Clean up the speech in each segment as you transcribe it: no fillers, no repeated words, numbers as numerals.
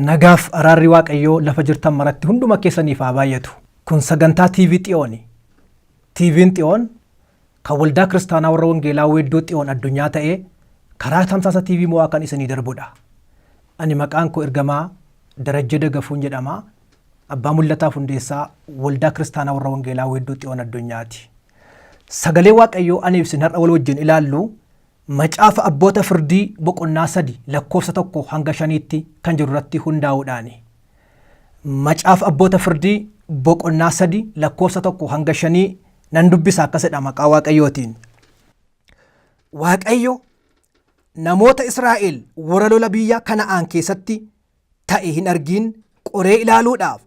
Nagaaf araarri waaqayyoo lafa jirtan maratti hunduma keessaniif haa baay'atu. Kun sagantaa TV Xiyooni. TV'n Xiyoon kan waldaa kiristaanaa warra wangeelaa weedduu Xiyoon addunyaa ta'ee karaa tamsaasa TV mo'aa kan isinii darbudha. Ani maqaan koo ergamaa Darajjee Dagafuun jedhama. Abbaa Mul'ataa Hundeessaa waldaa kiristaanaa warra wangeelaa weedduu Xiyoon addunyaati. Sagalee waaqayyoo ani ibsin har'a wal wajjin ilaallu macaafa abboota firdii boqonnaa 3 lakkoofsa 1 hanga 5tti kan jiru irratti hundaa'uudhaani. Macaafa abboota firdii boqonnaa 3 lakkoofsa 1 hanga 5 nan dubbisa akkasidha maqaa waaqayyootiin. Waaqayyo namoota Israa'el warra lola biyya Kana'aan keessatti ta'e hin argin qoree ilaaluudhaaf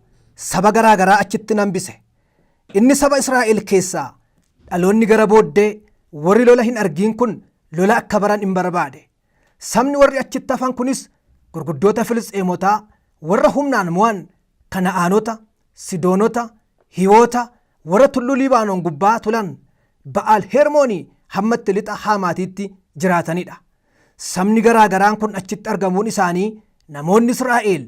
saba garaa garaa achitti nambise. Inni saba Israa'el keessaa dhaloonni gara booddee warri lola hin argin kun lola akka baran hin barbaade. Sabni warri achitti hafan kunis gurguddoota Filisxeemotaa warra humnaan mo'an Kana'aanota, Sidoonota, Hiwoota warra tulluu Libaanoon gubbaa tulan Ba'aal Hermoonii hammatti lixa Haamaatiitti jiraatanidha. Sabni garaa garaan kun achitti argamuun isaanii namoonni Israa'el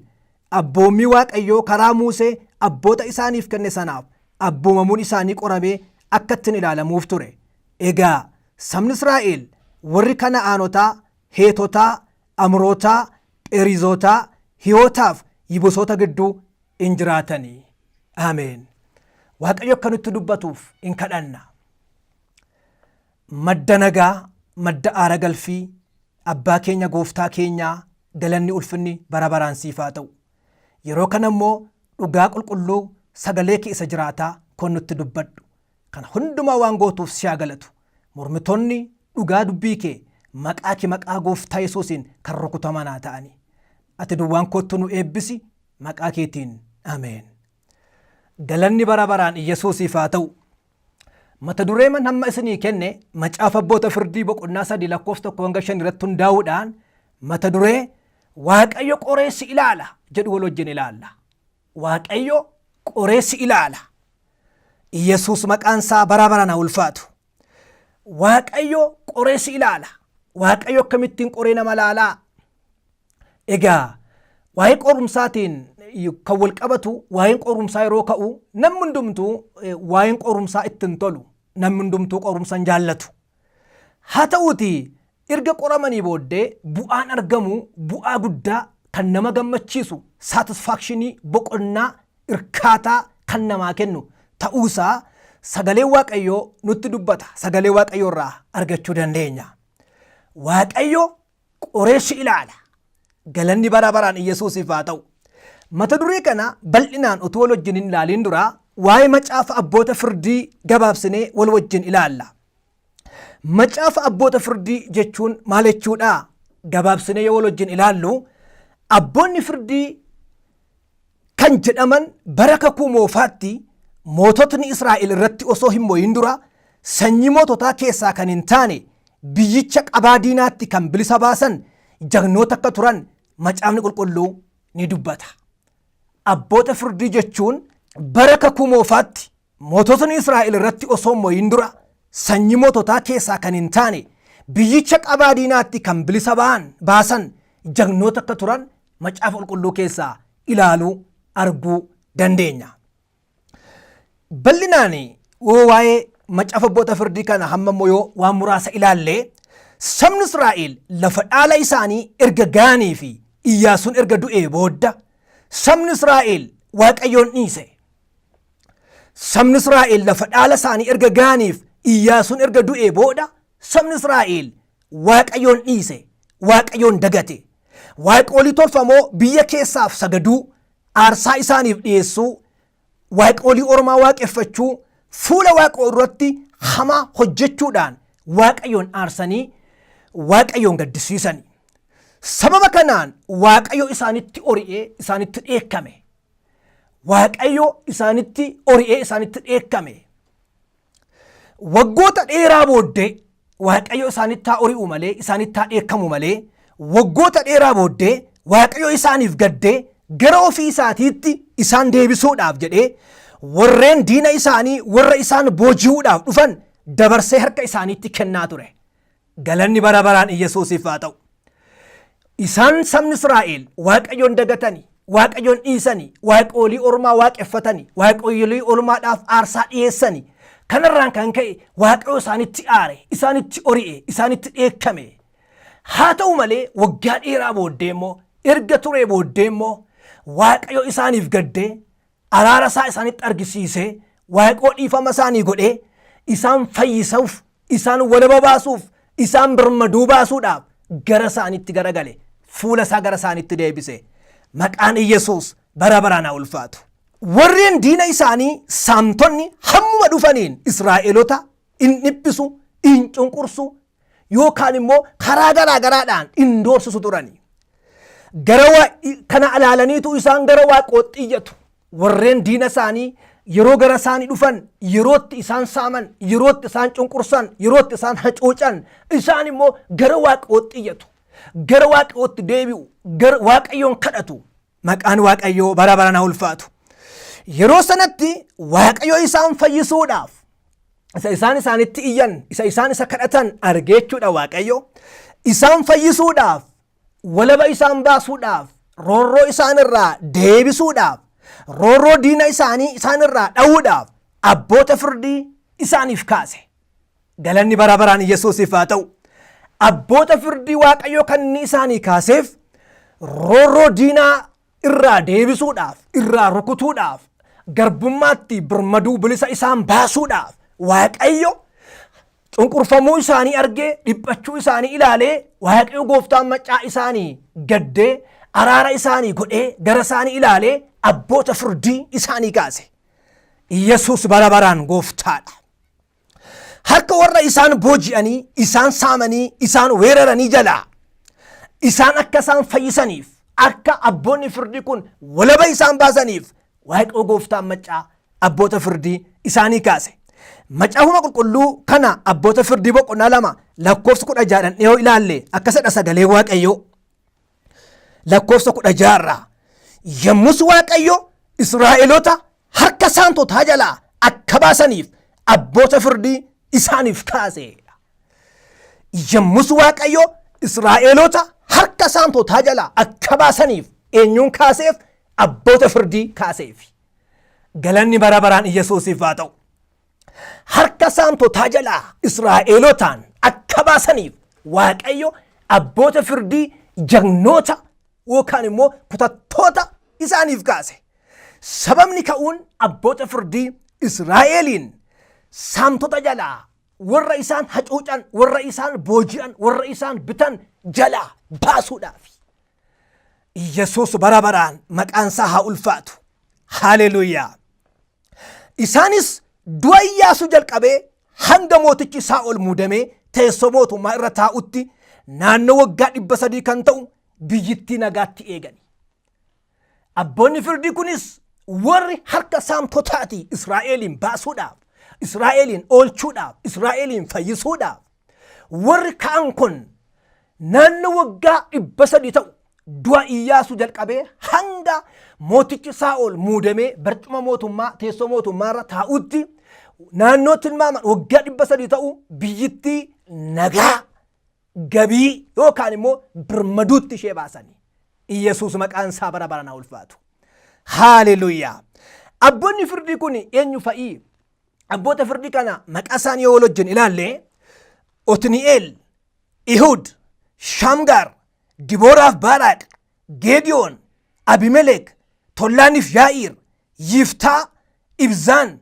abboommii waaqayyoo karaa Muusee abboota isaaniif kenne sanaaf abboomamuun isaanii qoramee akka ittiin ilaalamuuf ture. Egaa sabni Israa'el warri Kana'aanotaa, Heetotaa, Amrootaa, Pherizootaa, Hiwootaaf Yibusoota gidduu in jiraatanii. Ameen. Waaqayyo akka nutti dubbatuuf in kadhanna. Madda nagaa, madda aara galfii, abbaa keenya gooftaa keenyaa galanni ulfinni bara baraan siif haa ta'u. Yeroo kana immoo dhugaa qulqulluu sagalee kee isa jiraataa kun nutti dubbadhu. Kana hundumaa waan gootuuf si haa galatu. Mormitoonni dhugaa dubbii kee maqaa gooftaa Yesuusiin kan rukutaman haa ta'ani. Ati duwwaan kottu nu eebbisi maqaa keetiin. Ameen. Galanni bara baraan Yesuusiif haa ta'u. Mata duree man hamma isinii kenne macaafa abboota firdii boqonnaa 3 lakkoofsa 1 hanga 5 irratti hundaa'uudhaan mata duree Waaqayyo qoreessi ilaala jedhu wal wajjin ilaalla. Waaqayyo qoreessi ilaala. Yesuus maqaan isaa bara baraan haa ulfaatu. Waaqayyo qoreessi ilaala. Waaqayyo akkamittiin qoree nama ilaalaa? Egaa waa'ee qorumsaatiin kan wal qabatu waa'een qorumsaa yeroo ka'u namni hundumtuu waa'een qorumsaa ittiin tolu namni hundumtuu qorumsa hin jaallatu. Haa ta'uuti erga qoramanii booddee bu'aan argamu bu'aa guddaa kan nama gammachiisu saatisfaakshinii boqonnaa irkaataa kan namaa kennu ta'uusaa sagalee waaqayyoo nutti dubbata. Sagalee waaqayyoo irraa argachuu dandeenya. Waaqayyo qoreessi ilaala. Galanni bara baraan Yesuusiif haa ta'u. Mata duree kana bal'inaan utuu wal wajjin hin ilaaliin dura waa'ee macaafa abboota firdii gabaabsinee wal wajjin ilaalla. Macaafa abboota firdii jechuun maal jechuudha? Gabaabsinee yoo wal wajjin ilaallu abboonni firdii kan jedhaman bara kakuu moofaatti moototni Israa'el irratti osoo hin mo'in dura sanyii moototaa keessaa kan hin taane biyyicha qabaa diinaatti kan bilisa baasan jagnoota akka turan macaafni qulqulluu ni dubbata. Abboota firdii jechuun bara kakuu moofaatti moototni Israa'el irratti osoo hin mo'in dura sanyii moototaa keessaa kan hin taane biyyicha qabaa diinaatti kan bilisa baasan jagnoota akka turan macaafa qulqulluu keessaa ilaaluu arguu dandeenya. Bal'inaan waa'ee macaafa abboota firdii kana hamma immoo waan muraasa ilaallee sabni Israa'el lafa dhaala isaanii erga ga'anii fi Iyyaasuun erga du'ee booda sabni Israa'el waaqayyoon dhiise. Sabni Israa'el lafa dhaala isaanii erga ga'aniif Iyyaasuun erga du'ee booda sabni Israa'el waaqayyoon dhiise, waaqayyoon dagate. Waaqolii tolfamoo biyya keessaaf sagaduu, aarsaa isaaniif dhiyeessuu, waaqolii ormaa waaqeffachuu, fuula waaqoo irratti hamaa hojjechuudhaan waaqayyoon aarsanii waaqayyoon gaddisiisani. Sababa kanaan waaqayyo isaanitti ori'ee isaanitti dheekkame. Waaqayyo isaanitti ori'ee isaanitti dheekkame. Waggoota dheeraa booddee waaqayyo isaanitti haa ori'u malee isaanitti haa dheekkamu malee waggoota dheeraa booddee waaqayyo isaaniif gaddee gara ofii isaatiitti isaan deebisuudhaaf jedhee warreen diina isaanii warra isaan booji'uudhaaf dhufan dabarsee harka isaaniitti kennaa ture. Galanni bara baraan Yesuusiif haa ta'u. Isaan sabni Israa'el waaqayyoon dagatanii waaqayyoon dhiisanii, waaqolii ormaa waaqeffatanii, waaqolii ormaadhaaf aarsaa dhiyeessanii, kanarraan kan ka'e waaqayyo isaanitti aare, isaanitti ori'e, isaanitti dheekkame. Haa ta'u malee waggaa dheeraa booddee immoo erga turee booddee immoo waaqayyo isaaniif gaddee araara isaa isaanitti argisiisee waaqoo dhiifama isaanii godhee isaan fayyisuuf, isaan walaba baasuuf, isaan birmaduu baasuudhaaf gara isaanitti garagale, fuula isaa gara isaanitti deebise. Maqaan Yesuus bara baraan haa ulfaatu. Warreen diina isaanii saamtonni hamma dhufaniin Israa'eloota in dhiphisu, in cunqursu yookaan immoo karaa garaa garaadhaan in doorsisu turani. Gara kana ilaalaniitu isaan gara waaqootti iyyatu. Warreen diina isaanii yeroo gara isaanii dhufan, yerootti isaan saaman, yerootti isaan cunqursan, yerootti isaan hacuucan, isaan immoo gara waaqootti iyyatu. Gara waaqayyootti deebi'u, gara waaqayyoon kadhatu. Maqaan waaqayyoo bara baraan haa ulfaatu. Yeroo sanatti waaqayyo isaan fayyisuudhaaf isa isaan isaanitti iyyan, isa isaan isa kadhatan argeechuudha waaqayyo. Isaan fayyisuudhaaf, walaba isaan baasuudhaaf, roorroo isaan irraa deebisuudhaaf, roorroo diina isaanii isaan irraa dha'uudhaaf abboota firdii isaaniif kaase. Galanni bara baraan Yesuusiif haa ta'u. Abboota firdii waaqayyo kan inni isaanii kaaseef roorroo diinaa irraa deebisuudhaaf, irraa rukutuudhaaf, garbummaatti birmaduu bilisa isaan baasuudhaaf waaqayyo cunqurfamuu isaanii argee, dhiphachuu isaanii ilaalee, waaqayyo gooftaan maccaa isaanii gaddee araara isaanii godhee gara isaanii ilaalee abboota firdii isaanii kaase. Yesuus bara baraan gooftaadha. Harka warra isaan booji'anii, isaan saamanii, isaan weeraranii jalaa isaan akka isaan fayyisaniif, akka abboonni firdii kun walaba isaan baasaniif waaqayyo gooftaan maccaa abboota firdii isaanii kaase. Macaafuma qulqulluu kana abboota firdii boqonnaa 2 lakkoofsa 16 yoo ilaalle akkasidha sagalee waaqayyoo. Lakkoofsa 16 yommus waaqayyo Israa'eloota harka saamtotaa jalaa akka baasaniif abboota firdii isaaniif kaase. Yommus waaqayyo Israa'eloota harka saamtotaa jalaa akka baasaniif eenyuun kaaseef? Abboota firdii kaaseef. Galanni bara baraan Yesuusiif haa ta'u. Harka saamtotaa jalaa Israa'elootaan akka baasaniif waaqayyo abboota firdii jagnoota yookaan immoo kutattoota isaaniif kaase. Sababni ka'uun abboota firdii Israa'eliin saamtota jalaa, warra isaan hacuucan, warra isaan booji'an, warra isaan bitan jalaa baasuudhaaf. Yesuus bara baraan maqaan isaa haa ulfaatu. Haleluuyaa. Isaanis du'a Iyyaasuu jalqabee hanga mootichi Saa'ol muudamee teessoo mootummaa irra taa'utti naannoo waggaa 300 kan ta'u biyyittii nagaatti eegani. Abboonni firdii kunis warri harka saamtotaati Israa'eliin baasuudhaaf, Israa'eliin oolchuudhaaf, Israa'eliin fayyisuudhaaf warri ka'an kun naannoo waggaa 300 ta'u du'a Iyyaasuu jalqabee hanga mootichi Saa'ol muudamee barcuma mootummaa, teessoo mootummaa irra taa'utti naannoo tilmaaman waggaa 300 ta'u biyyittii nagaa, gabii yookaan immoo birmaduutti ishee baasanii. Yesuus maqaan isaa bara baraan haa ulfaatu. Haleluuyaa. Abboonni firdii kun eenyu fa'i? Abboota firdii kana maqaa isaanii yoo wajjin ilaalle Otni'eel, Ihud, Shamgar, Dibooraaf Baaraaq, Geediyoon, Abimelek, Tollaaniif Yaa'iir, Yiftaa, Ibzaan,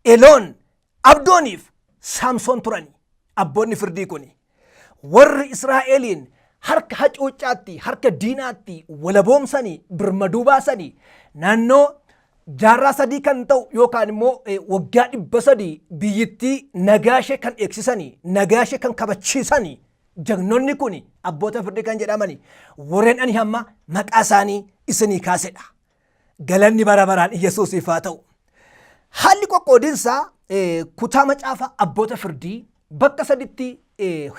Eloon, Abdooniif Saamsoon turani. Abboonni firdii kun warri Israa'eliin harka hacuucaatti, harka diinaatti walaboomsanii, birmaduu baasanii naannoo jaarraa 3 kan ta'u yookaan immoo waggaa 300 biyyittii nagaashee kan eegsisanii, nagaashee kan kabachiisanii jagnoonni kun abboota firdii kan jedhamani warreen ani hamma maqaa isaanii isinii kaasedha. Galanni bara baraan Yesuusiif haa ta'u. Haalli qoqqoodinsaa kutaa macaafa abboota firdii bakka 3tti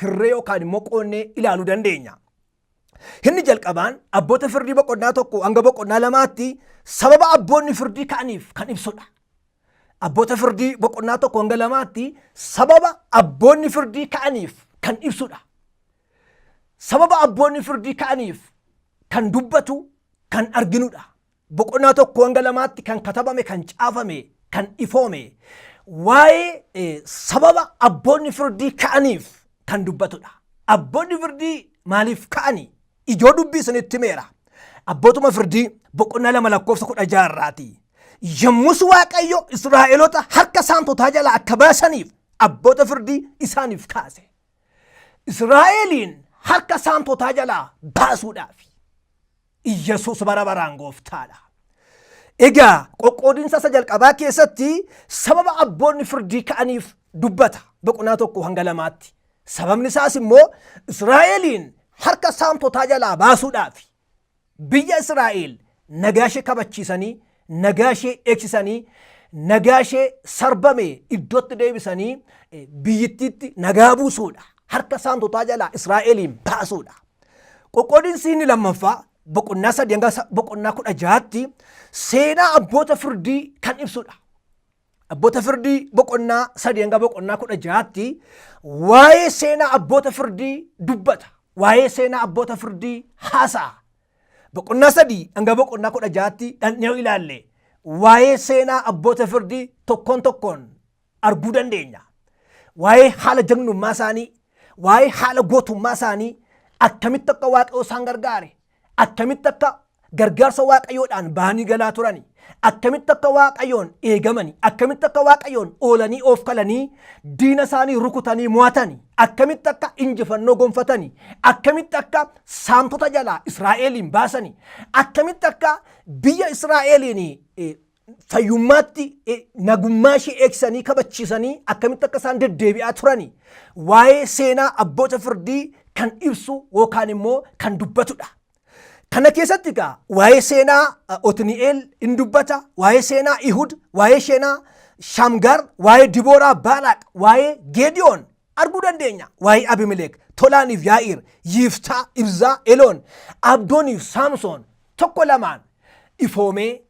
hirree yookaan immoo qoonnee ilaaluu dandeenya. Inni jalqabaan abboota firdii boqonnaa 1 hanga boqonnaa 2tti sababa abboonni firdii ka'aniif kan ibsudha. Abboota firdii boqonnaa 1 hanga 2tti sababa abboonni firdii ka'aniif kan ibsudha. Sababa abboonni firdii ka'aniif kan dubbatu, kan arginudha. boqonnaa tokko hanga lamaatti kan katabame, kan caafame, kan ifoome waa'ee sababa abboonni firdii ka'aniif kan dubbatudha. Abboonni firdii maaliif ka'anii? Ijoo dubbii isinitti himeera. Abbootuma firdii boqonnaa 2:16 yommus Waaqayyo Israa'eloota harka saamtotaa jalaa akka baasaniif abboota firdii isaaniif kaase. Israa'eliin harka saamtotaa jalaa baasuudhaaf Iyyasuus bara baraan gooftaadha. Egaa qoqqoodinsa isa jalqabaa keessatti sababa abboonni firdii ka'aniif dubbata boqonnaa 1 hanga 2tti. Sababni isaas immoo Israa'eliin harka saamtotaa jalaa baasuudhaaf biyya Israa'el nagaa ishee kabachiisanii, nagaa ishee eegsisanii, nagaa ishee sarbame iddootti deebisanii biyyittiitti nagaa buusuudha. Harka saamtotaa jalaa Israa'eliin baasuudha. Qoqqoodinsi inni lammaffaa boqonnaa 3 hanga boqonnaa 16tti seenaa abboota firdii kan ibsudha. Abboota firdii boqonnaa 3 hanga boqonnaa 16tti waa'ee seenaa abboota firdii dubbata. Waa'ee seenaa abboota firdii haasa'a. Boqonnaa 3 hanga boqonnaa 16tti dhandhee ilaalle waa'ee seenaa abboota firdii tokkoon tokkoon arguu dandeenya. Waa'ee haala jagnummaa isaanii, waa'ee haala gootummaa isaanii, akkamitti akka Waaqayyo isaan gargaare, akkamitti akka gargaarsa Waaqayyoodhaan bahanii galaa turani, akkamitti akka Waaqayyoon eegamani, akkamitti akka Waaqayyoon oolanii of kalanii diina isaanii rukutanii mo'atani, akkamitti akka injifannoo gonfatani, akkamitti akka saamtota jalaa Israa'eliin baasani, akkamitti akka biyya Israa'eliin fayyummaatti nagummaa ishee eegsisanii kabachiisanii akkamitti akka isaan deddeebi'aa turani waa'ee seenaa abboota firdii kan ibsu yookaan immoo kan dubbatudha. Kana keessatti egaa waa'ee seenaa Otni'eel in dubbata, waa'ee seenaa Ihud, waa'ee seenaa Shamgar, waa'ee Dibooraa, Baaraaq, waa'ee Geediyoon arguu dandeenya. Waa'ee Abimelek, Tolaaniif Yaa'iir, Yiftaa, Ibzaa, Eloon, Abdooniif Saamsoon tokko lamaan ifoomee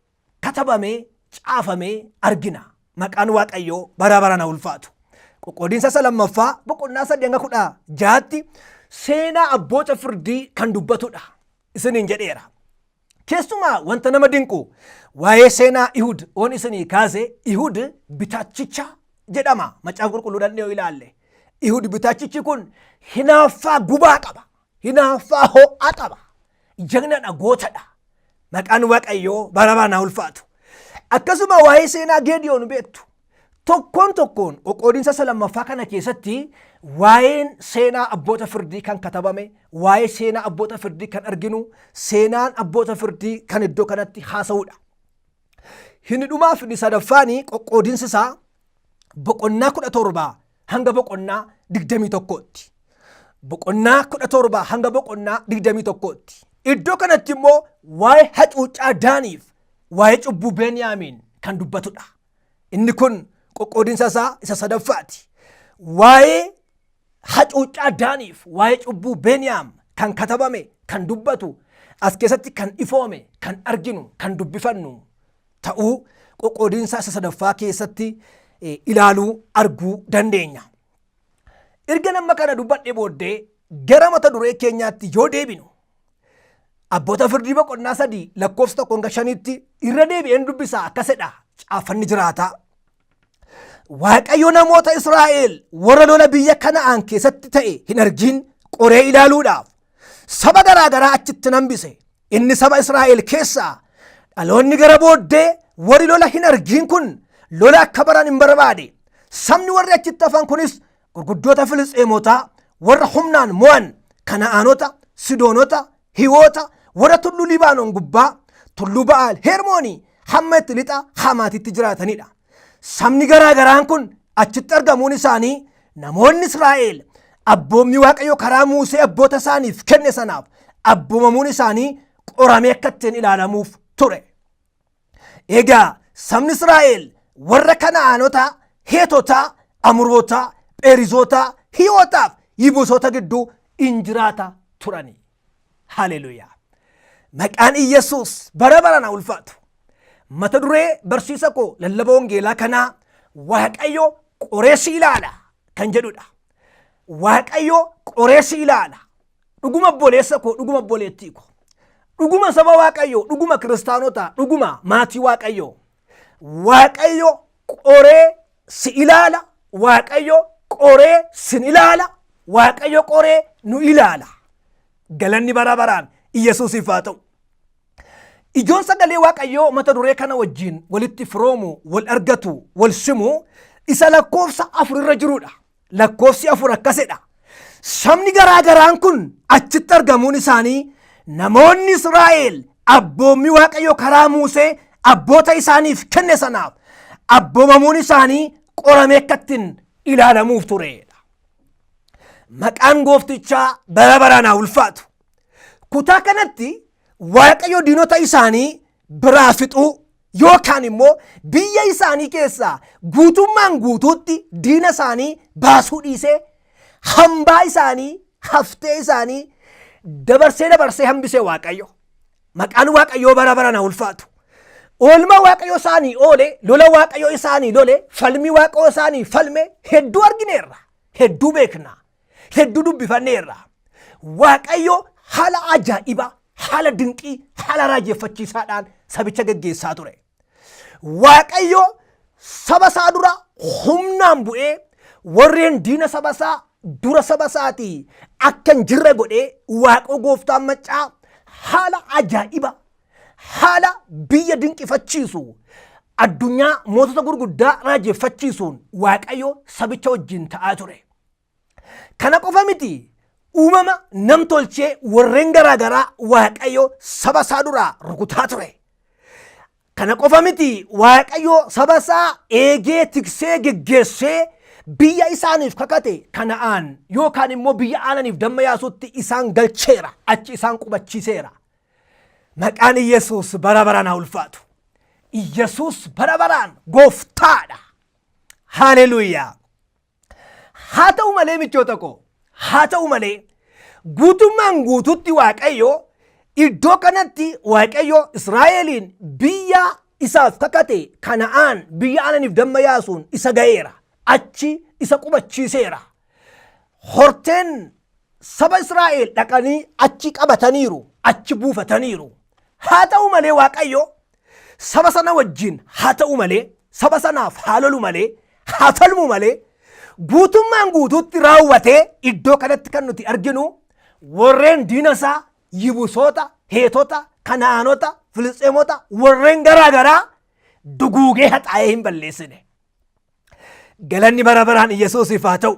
katabamee caafamee argina. Maqaan Waaqayyoo bara baraan haa ulfaatu. Qoqqoodinsa isa lammaffaa boqonnaa 3 hanga 16tti seenaa abboota firdii kan dubbatudha. Isiniin jedheera. Keessumaa wanta nama dinqu waa'ee seenaa Ihud oon isinii kaase Ihud bitaachicha jedhama. Macaan qulqulluudhaan yoo ilaalle Ihud bitaachichi kun hinaaffaa gubaa qaba. Hinaaffaa ho'aa qaba. Jagnadha, gootadha. Maqaan Waaqayyoo bara baraan haa ulfaatu. Akkasuma waa'ee seenaa Geediyoon beektu. Tokkoon tokkoon qoqqoodinsa isa lammaffaa kana keessatti waa'een seenaa abboota firdii kan katabame, waa'ee seenaa abboota firdii kan arginu, seenaan abboota firdii kan iddoo kanatti haasa'udha. Inni dhumaa fi sadaffaanii qoqqoodinsi isaa boqonnaa 17 hanga boqonnaa 21tti. Boqonnaa 17 hanga boqonnaa 21tti. Iddoo kanatti immoo waa'ee hacuuccaa Daaniif, waa'ee cubbuu Beniyaamiin kan dubbatudha. Inni kun qoqqoodinsa isaa isa sadaffaati. Waa'ee hacuuccaa Daaniif, waa'ee cubbuu Beniyaam kan katabame, kan dubbatu, as keessatti kan ifoome, kan arginu, kan dubbifannu ta'uu qoqqoodinsa isa sadaffaa keessatti ilaaluu arguu dandeenya. Erga nama kana dubbadhee booddee gara mata duree keenyaatti yoo deebinu abboota firdii boqonnaa 3 lakkoofsa 1 hanga 5tti irra deebi'een dubbisaa akkasidha. Caaffanni jiraataa. Waaqayyo namoota Israa'el warra lola biyya Kana'aan keessatti ta'e hin argin qoree ilaaluudhaaf saba garaa garaa achitti hambise. Inni saba Israa'el keessaa dhaloonni gara booddee warri lola hin argin kun lola akka baran hin barbaade. Sabni warri achitti hafan kunis gurguddoota Filisxeemotaa warra humnaan mo'an Kana'aanota, Sidoonota, Hiwoota warra tulluu Libaanoon gubbaa, tulluu Ba'aal Hermoonii hamma itti lixa Hamaatitti jiraatanidha. Sabni garaa garaan kun achitti argamuun isaanii namoonni Israa'el abboommi Waaqayyo karaa Muusee abboota isaaniif kenne sanaaf abboomamuun isaanii qoramee akka ittiin ilaalamuuf ture. Egaa sabni Israa'el warra Kana'aanota, Heetotaa, Amuroota, Pheerizoota, Hiwootaaf Yibuusota gidduu in jiraata turani. Haleluuyaa. Maqaan Iyyasuus bara baraan haa ulfaatu. Mata duree barsiisa koo lallabaa wangeelaa kanaa Waaqayyo qoreessi ilaala kan jedhudha. Waaqayyo qoreessi ilaala. Dhuguma obboleessa koo, dhuguma obboleettii koo. dhuguma saba Waaqayyoo, dhuguma kiristaanota, dhuguma maatii Waaqayyoo. Waaqayyo qoree si ilaala, Waaqayyo qoree sin ilaala, Waaqayyo qoree nu ilaala. Galanni bara baraan Yesuusiif haa ta'u. Ijoon sagalee Waaqayyoo mata duree kana wajjin walitti firoomu, wal argatu, wal simu isa lakkoofsa 4 irra jirudha. Lakkoofsi 4 akkasidha. Sabni garaagaraan kun achitti argamuun isaanii namoonni Israa'el abboommii Waaqayyoo karaa Musee abboota isaaniif kenne sanaaf abboomamuun isaanii qoramee akkattiin ilaalamuuf turedha. Maqaan gooftichaa bara baraan haa ulfaatu. Kutaa kanatti Waaqayyo diinota isaanii biraa fixuu yookaan immoo biyya isaanii keessaa guutummaan guutuutti diina isaanii baasuu dhiisee hambaa isaanii, haftee isaanii dabarsee hambisee Waaqayyo. Maqaan Waaqayyoo bara baraan haa ulfaatu. Oolmaa Waaqayyo isaanii oole, lola Waaqayyo isaanii lole, falmii Waaqayyo isaanii falme hedduu argineerra, hedduu beekna, hedduu dubbifanneerra. Waaqayyo haala ajaa'ibaa, haala dinqii, haala raajeffachiisaadhaan sabicha geggeessaa ture. Waaqayyo saba isaa dura humnaan bu'ee warreen diina saba isaa dura saba isaatii akka hin jirre godhee Waaqoo gooftaan maccaa haala ajaa'ibaa, haala biyya dinqifachiisu, addunyaa mootota gurguddaa raajeffachiisuun Waaqayyo sabicha wajjin ta'aa ture. Kana qofa miti. Uumama nam tolchee warreen garaagaraa Waaqayyo saba isaa duraa rukutaa ture. Kana qofa miti. Waaqayyo saba isaa eegee tiksee geggeessee biyya isaaniif kakate Kana'aan yookaan immoo biyya aananiif damma yaasutti isaan galcheera, achi isaan qubachiiseera. Maqaan Yesuus bara baraan haa ulfaatu. Yesuus bara baraan gooftaadha. Haleluuyaa. Haa ta'u malee michoota koo, haa ta'u malee guutummaan guututti Waaqayyo iddoo kanatti Waaqayyo Israa'eliin biyya isaaf kakate Kana'aan biyya aananiif damma yaasuun isa ga'eera. Achi isa qubachiiseera. Horteen saba Israa'el dhaqanii achi qabataniiru, achi buufataniiru. Haa ta'u malee Waaqayyo saba sana wajjin haa ta'u malee, saba sanaaf haa lolu malee, haa falmu malee guutummaan guutuutti raawwatee iddoo kanatti kan nuti arginu warreen diina isaa Yibusoota, Heetota, Kana'aanota, Filisxeemota warreen garaagaraa duguugee haxaa'ee hin balleessine. Galanni bara baraan Yesuusiif haa ta'u.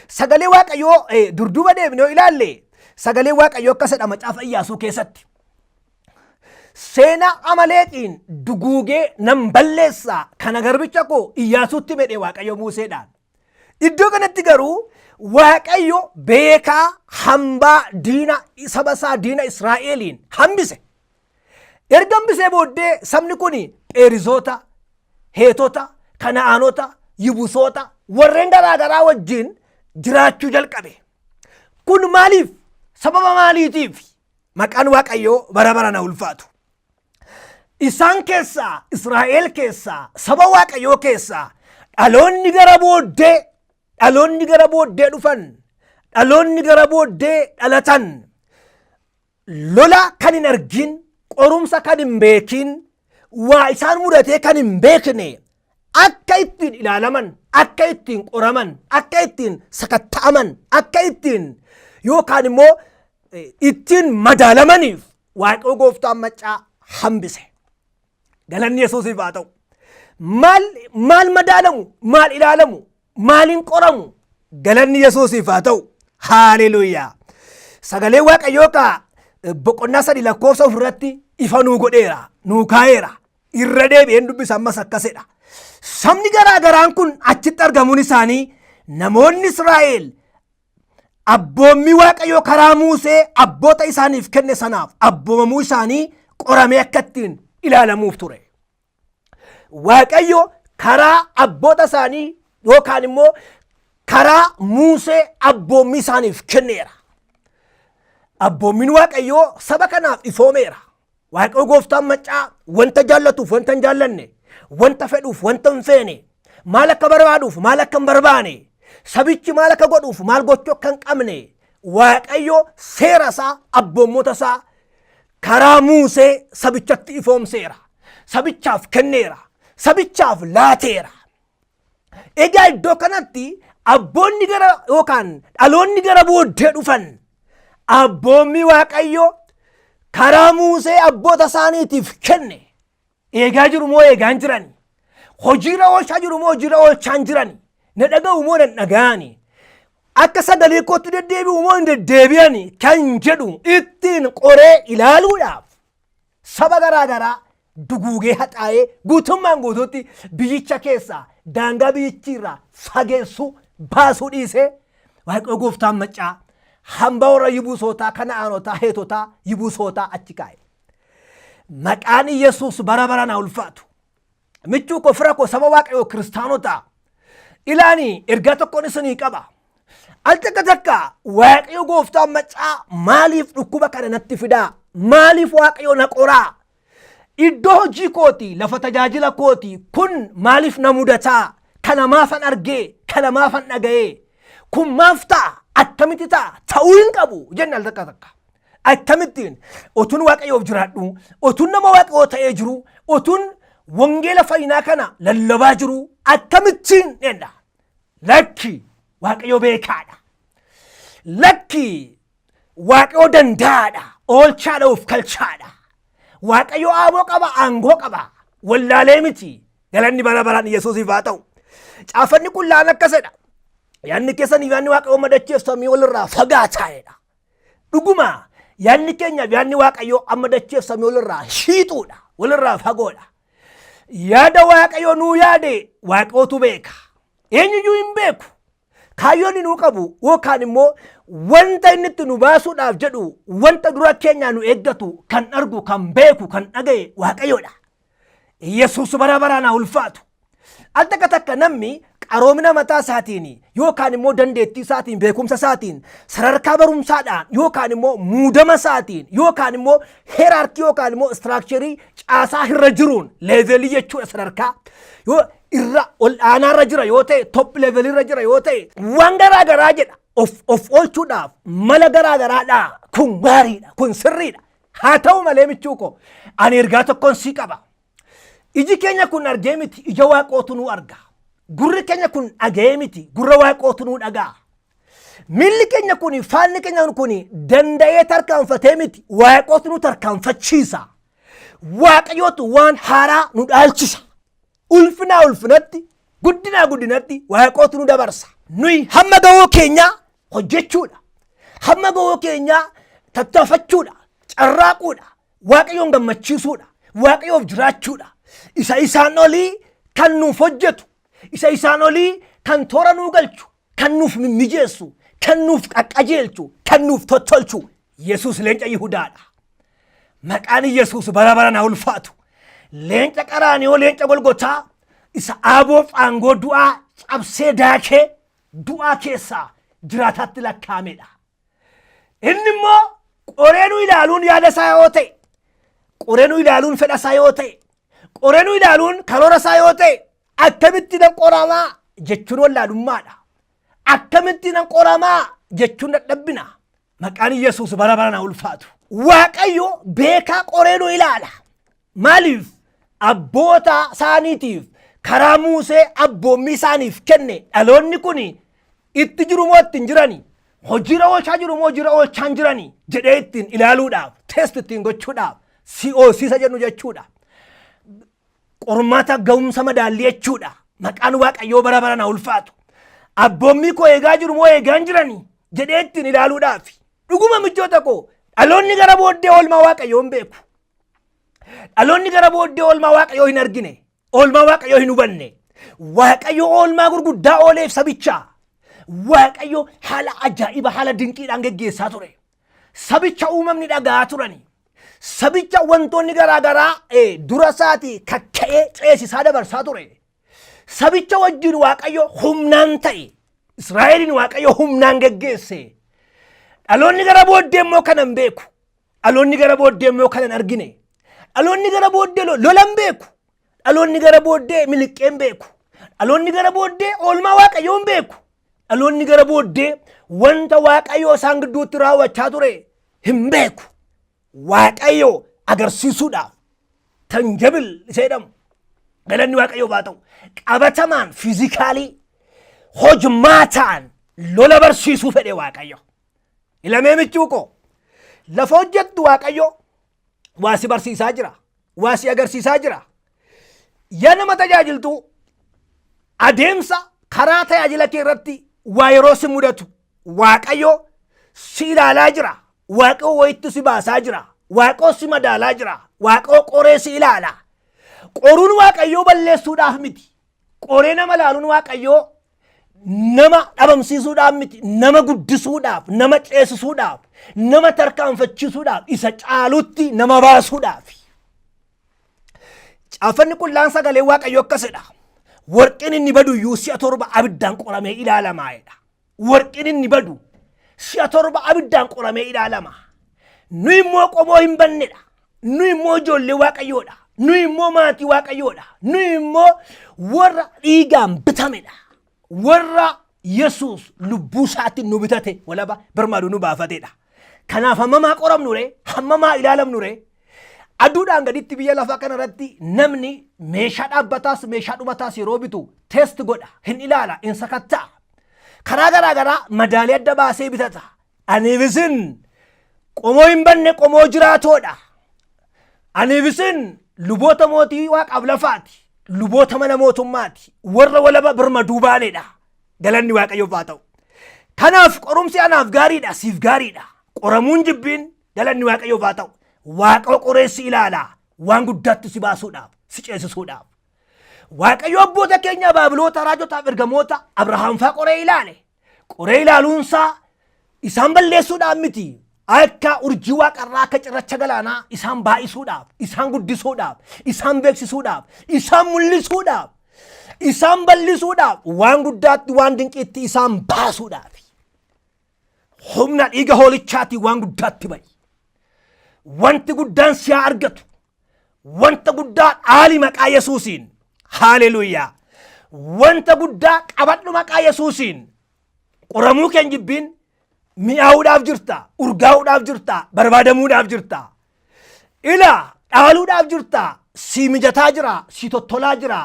Sagalee Waaqayyoo durduuba deebinee ilaalle sagalee Waaqayyoo akkasidha macaafa Iyyaasuu keessatti. Seenaa Amaleeqiin duguugee nan balleessaa kana garbicha koo Iyyaasuutti medhe Waaqayyo Museedhaan. Iddoo kanatti garuu Waaqayyo beekaa hambaa diina saba isaa diina Israa'eliin hambise. Erga hambisee booddee sabni kun Pheerizoota, Heetota, Kana'aanota, Yibusoota warreen garaagaraa wajjin jiraachuu jalqabe. Kun maaliif? Sababa maaliitiif? Maqaan Waaqayyoo bara baraan haa ulfaatu. Isaan keessaa, Israa'el keessaa, saba Waaqayyoo keessaa dhaloonni gara booddee dhufan, dhaloonni gara booddee dhalatan, lola kan hin argin, qorumsa kan hin beekin, waa isaan mudatee kan hin beekne, akka ittiin ilaalaman, akka ittiin qoraman, akka ittiin sakatta'aman, akka ittiin yookaan immoo ittiin madaalamaniif Waaqayyo gooftaan maccaa hambise. Galanni Yesuusiif haa ta'u. Maal madaalamu, maal ilaalamu, maaliin qoramu? Galanni Yesuusiif haa ta'u. Haleluuyaa. Sagalee Waaqayyoo boqonnaa 3 lakkoofsa 4 irratti ifa nuu godheera, nuu kaa'eera. Irra deebi'een dubbisa ammas akkasidha. Sabni garaagaraan kun achitti argamuun isaanii namoonni Israa'el abboommii Waaqayyoo karaa Musee abboota isaaniif kenne sanaaf abboomamuu isaanii qoramee akka ittiin ilaalamuuf ture. Waaqayyo karaa abboota isaanii yookaan immoo karaa Musee abboommii isaaniif kenneera. Abboommiin Waaqayyoo saba kanaaf ifoomeera. Waaqayyo gooftaan maccaa wanta jaallatuuf wanta hin jaallanne, wanta fedhuuf wanta hin feene, maal akka barbaaduuf maal akka hin barbaane, sabichi maal akka godhuuf maal gochuu akka hin qabne Waaqayyo seera isaa abboommota isaa karaa Muusee sabichatti ifoomseera. Sabichaaf kenneera. Sabichaaf laateera. Egaa iddoo kanatti abboonni gara yookaan dhaloonni gara booddee dhufan abboommi Waaqayyo karaa Muusee abboota isaaniitiif kenne. Eegaa jiru moo eegaan jirani? Hojiirra oolchaa jiru moo hojiirra oolchaan jirani? Na dhaga'u moo na dhaga'ani? Akka sagalee kootti deddeebi'u moo hin deddeebi'ani kan jedhu ittiin qoree ilaaluudhaaf saba garaa garaa duguugee haxaa'ee guutummaan guutuutti biyyicha keessaa daangaa biyyichiirraa fageessuu baasuu dhiisee Waaqayyo gooftaan maccaa hamba warra Yibuusootaa, Kana'aanotaa, Heetotaa, Yibuusootaa achi kaa'e. Maqaan Yesuus bara baraan haa ulfaatu. Michuu koo fira koo saba Waaqayyoo kiristaanotaa ilaanii ergaa tokkoon isinii qaba. Al takka Waaqayyo gooftaan maccaa maaliif dhukkuba kana natti fidaa? Maaliif Waaqayyo na qoraa? Iddoo hojii kooti, lafa tajaajila kooti kun maaliif na mudataa? Kana maafan argee, kana maafan dhaga'ee? Kun maaf ta'a? Akkamitti ta'a? Ta'uu hin qabu jenna al takka. Akkamittiin otuun Waaqayyoof jiraadhu, otuun nama Waaqayyoo ta'ee jiru, otuun wangeela fayyinaa kana lallabaa jiru akkamittiin jenna? Lakki Waaqayyo beekaadha. Lakki Waaqayyo danda'aadha. Oolchaadha of kalchaadha. Waaqayyo aaboo qaba, aangoo qaba. Wallaalee miti. Galanni bara baraan Yesuusiif haa ta'u. Caafanni qullaan akkasidha. Yaanni keessan yaanni Waaqayyo madacheeffamee walirraa fagaataa'edha. Dhuguma yaanni keenya yaanni Waaqayyo amma dacheeffamee walirraa shiixuudha. Walirraa fagoodha. Yaada Waaqayyo nuu yaade Waaqayyootu beeka. Eenyuyyuu hin beeku. Kaayyoon nuu qabu yookaan immoo wanta inni itti nu baasuudhaaf jedhu wanta dura keenya nu eeggatu kan argu kan beeku kan dhaga'e Waaqayyoodha. Yesuus bara baraan haa ulfaatu. Al takka namni qaroomina mataa isaatiin yookaan immoo dandeettii isaatiin beekumsa isaatiin sadarkaa barumsaadhaan yookaan immoo muudama isaatiin yookaan immoo heeraarkii yookaan immoo istiraakcharii caasaa irra jiruun leevelii jechuudha sadarkaa yoo irra ol aanaarra jira yoo ta'e top levelirra jira yoo ta'e waan garaa garaa jedha of oolchuudhaaf mala garaa garaadha. Kun gaariidha, kun sirriidha. Haa ta'u malee michuu ko ani ergaa tokkoon sii qaba. Iji keenya kun argee miti, ija Waaqootu nu arga. Gurri keenya kun dhaga'ee miti, gurra Waaqootu nu dhaga'a. Miilli keenya kun, faanni keenya kun danda'ee tarkaanfatee miti, Waaqootu nu tarkaanfachiisa. Waaqayyootu waan haaraa nu dhaalchisa. Ulfinaa ulfinatti, guddinaa guddinatti Waaqootu nu dabarsa. Nuyi hamma ga'uu keenya hojjechuudha. Hamma ga'uu keenya tattaafachuudha. Carraaquudha. Waaqayyoon gammachiisuudha. Waaqayyoof jiraachuudha. Isa isaan olii kan nuuf hojjetu. Isa isaan olii kan toora nuu galchu. Kan nuuf mijeessu. Kan nuuf qaqqajeelchu. Kan nuuf tottolchu. Yesuus leenca Yihudaadha. Maqaan Yesuus bara baraan haa ulfaatu. Leenca Qaraaniyoo, leenca Golgotaa isa aaboof aangoo du'aa cabsee daakee du'aa keessaa jiraataatti lakkaa'amedha. Inni immoo qoreenuu ilaaluun yaada isaa yoo ta'e, qoreenuu ilaaluun fedha isaa yoo ta'e, qoreenuu ilaaluun karoora isaa yoo ta'e, akkamitti nan qoramaa jechuun wallaalummaadha. Akkamitti nan qoramaa jechuun dadhabbina. Maqaan Yesuus bara baraan haa ulfaatu. Waaqayyo beekaa qoreenuu ilaala. Maaliif? Abboota isaaniitiif karaa Muusee abboommii isaaniif kenne dhaloonni kun itti jiru moo ittiin jirani? Hojiirra oolchaa jiru moo hojiirra oolchaan jirani? Jedhee ittiin ilaaluudhaaf, teest ittiin gochuudhaaf, si'oosiisa jennu jechuudha. Qormaata ga'umsa madaallii jechuudha. Maqaan Waaqayyoo bara baraan haa ulfaatu. Abboommii koo eegaa jiru moo eegaan jirani? Jedhee ittiin ilaaluudhaaf. Dhuguma michoota koo dhaloonni gara booddee oolmaa Waaqayyoo hin beeku. Dhaloonni gara booddee oolmaa Waaqayyoo hin argine. Oolmaa Waaqayyoo hin hubanne. Waaqayyo oolmaa gurguddaa ooleef sabichaa. Waaqayyo haala ajaa'iba haala dinqiidhaan geggeessaa ture. Sabicha uumamni dhaga'aa turani. Sabicha wantoonni garaa garaa dura isaatii kakka'ee ceesisaa dabarsaa ture. Sabicha wajjin Waaqayyo humnaan ta'e. Israa'eliin Waaqayyo humnaan geggeesse. Dhaloonni gara booddee immoo kana hin beeku. Dhaloonni gara booddee immoo kana hin argine. Dhaloonni gara booddee lolan beeku. Dhaloonni gara booddee miliqqeen beeku. Dhaloonni gara booddee oolmaa Waaqayyoo hin beeku. Dhaloonni gara booddee wanta Waaqayyoo isaan gidduutti raawwachaa ture hin beeku. waaqayyo agarsiisuudhaaf tanjabil jedhamu galanni waaqayyo haa ta'u qabatamaan fiizikaalii hojmaataan lola barsiisuu fedhe waaqayyo. Ilamee michuu koo lafa hojjettu waaqayyo waa si barsiisaa jira, waa si agarsiisaa jira. Yaa nama tajaajiltu adeemsa karaa tajaajila kee irratti waa yeroo si mudatu waaqayyo si ilaalaa jira, waaqayyo wayitti si baasaa jira, waaqayyo si madaalaa jira, waaqayyo qoree si ilaala. Qoruun waaqayyo balleessuudhaaf miti, qoree nama ilaaluun waaqayyo nama dhabamsiisuudhaaf miti, nama guddisuudhaaf, nama ceesisuudhaaf, nama tarkaanfachiisuudhaaf, isa caalutti nama baasuudhaaf. Caafanni qullaan sagalee waaqayyo akkasidha. Warqin inni badu iyyuu si'a 7 abiddaan qoramee ilaalamaadha. Warqin inni badu si'a 7 abiddaan qoramee ilaalama. Nu immoo qomoo hin bannedha. Nu immoo ijoollee waaqayyoodha. Nu immoo maatii waaqayyoodha. Nu immoo warra dhiigaan bitamedha. Warra Yesuus lubbuu isaatiin nu bitate walaba birmaaduu nu baafatedha. Kanaaf hammamaa qoramnure, hammamaa ilaalamnure. Aduudhaan gaditti biyya lafaa kanarratti namni meeshaa dhaabbataas meeshaa dhumataas yeroo bitu teest godha, hin ilaala, hin sakattaa. Karaa garaa garaa madaalii adda baasee bitata. Aniifisin qomoo hin banne qomoo jiraatoodha. Aniifisin luboota mootii waaqaaf lafaati. Luboota mana mootummaati. Warra walaba birmaduu baanedha. Galanni waaqayyoof haa ta'u. Kanaaf qorumsi anaaf gaariidha, siif gaariidha. Qoramuun jibbiin galanni waaqayyoof haa ta'u. Waaqayyo qoreessi ilaala waan guddaatti si baasuudhaaf, si ceesisuudhaaf. Waaqayyo abboota keenya baabiloota raajotaaf ergamoota Abrahaam fa'aa qoree ilaale. Qoree ilaaluunsaa isaan balleessuudhaaf miti. Akka urjii waaqarraa akka cirracha galaanaa isaan baay'isuudhaaf, isaan guddisuudhaaf, isaan beeksisuudhaaf, isaan mul'isuudhaaf, isaan bal'isuudhaaf, waan guddaatti waan dinqiitti isaan baasuudhaaf. Humna dhiiga hoolichaatti waan guddaatti ba'i. Wanti guddaan si haa argatu. Wanta guddaa dhaali maqaa Yesuusiin. Haaleluyyaa. Wanta guddaa qabadhu maqaa Yesuusiin. Qoramuu keen jibbiin mi'aawuudhaaf jirta, urgaa'uudhaaf jirta, barbaadamuudhaaf jirta. Ilaa dhaaluudhaaf jirta, si mijataa jira, si tottolaa jira.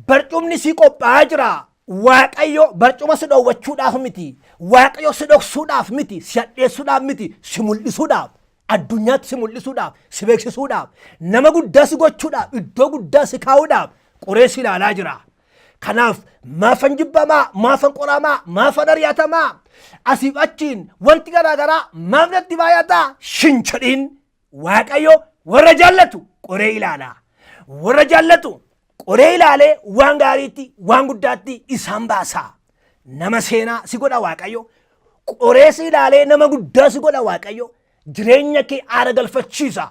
Barcumni si qophaa'aa jira. Waaqayyo barcuma si dhoowwachuudhaaf miti. Waaqayyo si dhoksuudhaaf miti, si hadheessuudhaaf miti, si mul'isuudhaaf. Addunyaatti si mul'isuudhaaf, si beeksisuudhaaf, nama guddaa si gochuudhaaf, iddoo guddaa si kaa'uudhaaf qoree si ilaalaa jira. Kanaaf maafan jibbamaa, maafan qoramaa, maafan ari'atamaa, asiif achiin wanti garaa garaa maaf natti baay'ataa shinchadhiin. Waaqayyo warra jaallatu qoree ilaalaa. Warra jaallatu qoree ilaalee waan gaariitti, waan guddaatti isaan baasaa. Nama seenaa si godha Waaqayyo. Qoree si ilaalee nama guddaa si godha Waaqayyo. Jireenya kee aara galfachiisa.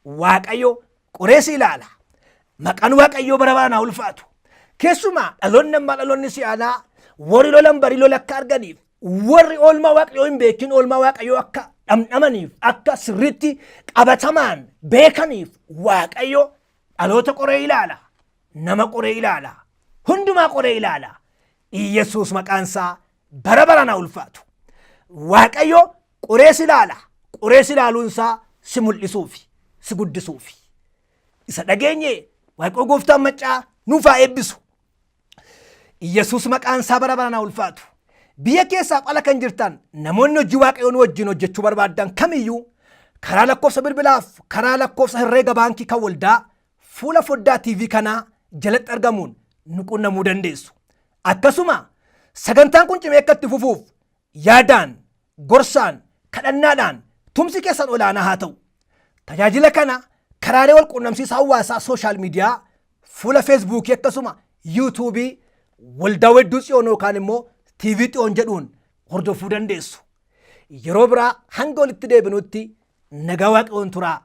Waaqayyo qoree si ilaala. Maqaan Waaqayyoo bara baraan haa ulfaatu. Keessumaa dhaloonni ammaa dhaloonni si'aanaa warri lolan barii lola akka arganiif, warri oolmaa Waaqayyoo hin beekin oolmaa Waaqayyoo akka dhamdhamaniif, akka sirriitti qabatamaan beekaniif Waaqayyo dhaloota qoree ilaala. Nama qoree ilaala. Hundumaa qoree ilaala. Yesuus maqaansaa bara baraan haa ulfaatu. Waaqayyo qoree si ilaala. Qoree si ilaaluunsaa si mul'isuufi, si guddisuufi. Isa dhageenye Waaqayyo gooftaan maccaa nuuf haa eebbisu. Yesuus maqaansaa bara baraan haa ulfaatu. Biyya keessaaf ala kan jirtan namoonni hojii Waaqayyoon wajjin hojjechuu barbaadan kamiyyuu karaa lakkoofsa bilbilaaf karaa lakkoofsa herreega baankii kan waldaa fuula foddaa TV kanaa jalatti argamuun nu qunnamuu dandeessu. Akkasuma sagantaan kun cimee akka itti fufuuf yaadaan, gorsaan, kadhannaadhaan tumsi keessan olaanaa haa ta'u. Tajaajila kana karaalee wal quunnamsiisa hawaasaa sooshaal miidiyaa fuula feesbuukii akkasuma yuutuubii waldaa wedduu tsiyoon yookaan immoo TV xiyoon jedhuun hordofuu dandeessu. Yeroo biraa hanga walitti deebinutti nagaa Waaqayyoon turaa.